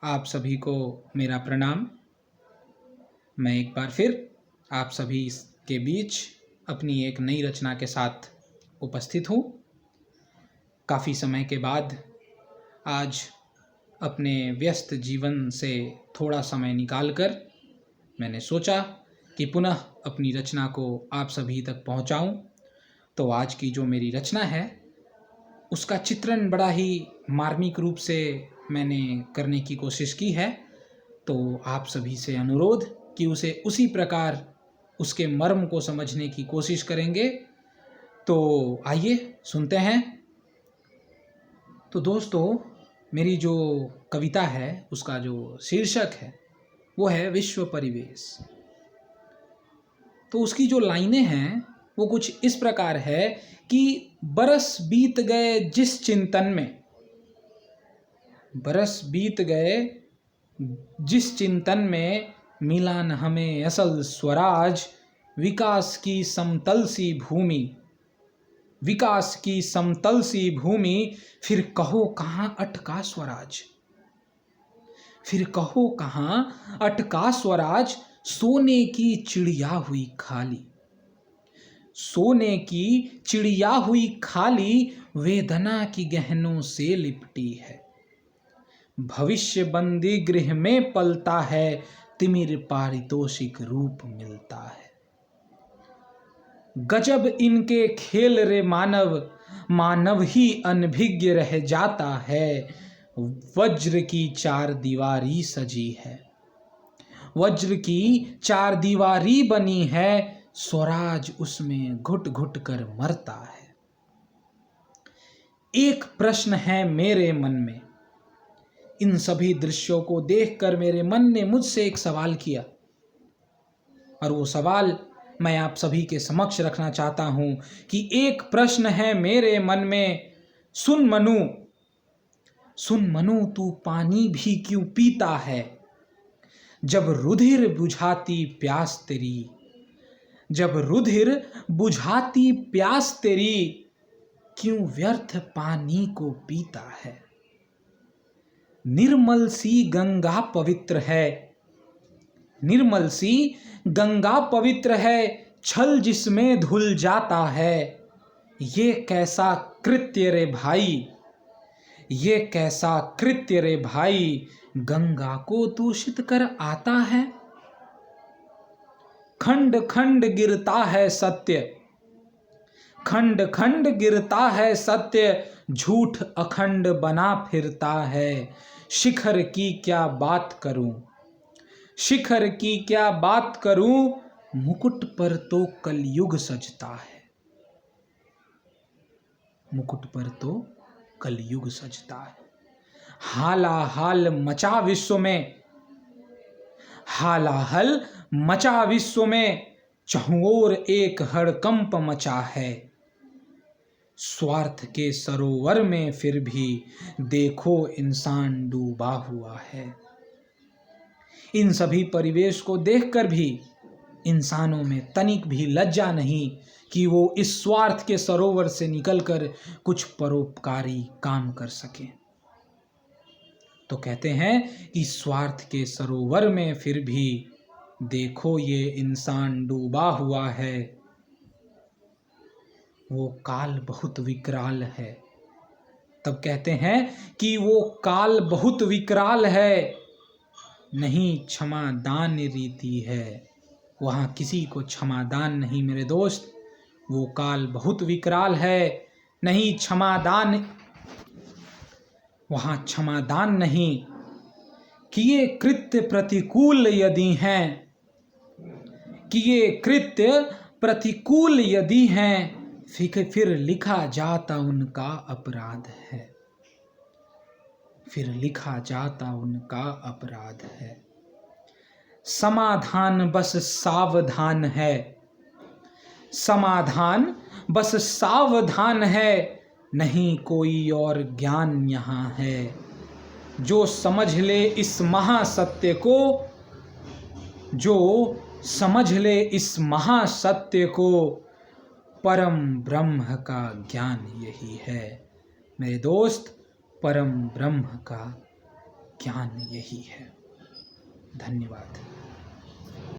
आप सभी को मेरा प्रणाम। मैं एक बार फिर आप सभी के बीच अपनी एक नई रचना के साथ उपस्थित हूँ। काफ़ी समय के बाद आज अपने व्यस्त जीवन से थोड़ा समय निकालकर मैंने सोचा कि पुनः अपनी रचना को आप सभी तक पहुँचाऊँ। तो आज की जो मेरी रचना है उसका चित्रण बड़ा ही मार्मिक रूप से मैंने करने की कोशिश की है। तो आप सभी से अनुरोध कि उसे उसी प्रकार उसके मर्म को समझने की कोशिश करेंगे। तो आइए सुनते हैं। तो दोस्तों, मेरी जो कविता है उसका जो शीर्षक है वो है विश्व परिवेश। तो उसकी जो लाइनें हैं वो कुछ इस प्रकार है कि बरस बीत गए जिस चिंतन में, बरस बीत गए जिस चिंतन में मिला न हमें असल स्वराज, विकास की समतल सी भूमि, विकास की समतल सी भूमि, फिर कहो कहाँ अटका स्वराज, फिर कहो कहाँ अटका स्वराज, सोने की चिड़िया हुई खाली, सोने की चिड़िया हुई खाली, वेदना की गहनों से लिपटी है, भविष्य बंदी गृह में पलता है, तिमिर पारितोषिक रूप मिलता है। गजब इनके खेल रे मानव, मानव ही अनभिज्ञ रह जाता है, वज्र की चार दीवारी सजी है, वज्र की चार दीवारी बनी है, स्वराज उसमें घुट घुट कर मरता है। एक प्रश्न है मेरे मन में, इन सभी दृश्यों को देखकर मेरे मन ने मुझसे एक सवाल किया, और वो सवाल मैं आप सभी के समक्ष रखना चाहता हूं कि एक प्रश्न है मेरे मन में, सुन मनु, सुन मनु, तू पानी भी क्यों पीता है, जब रुधिर बुझाती प्यास तेरी, जब रुधिर बुझाती प्यास तेरी, क्यों व्यर्थ पानी को पीता है। निर्मल सी गंगा पवित्र है, निर्मल सी गंगा पवित्र है, छल जिसमें धुल जाता है, ये कैसा कृत्य रे भाई, ये कैसा कृत्य रे भाई, गंगा को दूषित कर आता है। खंड खंड गिरता है सत्य, खंड खंड गिरता है सत्य, झूठ अखंड बना फिरता है, शिखर की क्या बात करूं, शिखर की क्या बात करूं, मुकुट पर तो कलयुग सजता है, मुकुट पर तो कलयुग सजता है। हालाहाल मचा विश्व में, हालाहल मचा विश्व में, चहुओर एक हड़कंप मचा है, स्वार्थ के सरोवर में फिर भी देखो इंसान डूबा हुआ है। इन सभी परिवेश को देखकर भी इंसानों में तनिक भी लज्जा नहीं कि वो इस स्वार्थ के सरोवर से निकलकर कुछ परोपकारी काम कर सके। तो कहते हैं कि स्वार्थ के सरोवर में फिर भी देखो ये इंसान डूबा हुआ है, वो काल बहुत विकराल है। तब कहते हैं कि वो काल बहुत विकराल है, नहीं क्षमा दान रीति है, वहाँ किसी को क्षमा दान नहीं मेरे दोस्त। वो काल बहुत विकराल है, नहीं क्षमा दान, वहाँ क्षमा दान नहीं। किए कृत्य प्रतिकूल यदि हैं, किए कृत्य प्रतिकूल यदि हैं, फिर लिखा जाता उनका अपराध है, फिर लिखा जाता उनका अपराध है। समाधान बस सावधान है, समाधान बस सावधान है, नहीं कोई और ज्ञान यहाँ है, जो समझ ले इस महासत्य को, जो समझ ले इस महासत्य को, परम ब्रह्म का ज्ञान यही है। मेरे दोस्त, परम ब्रह्म का ज्ञान यही है। धन्यवाद।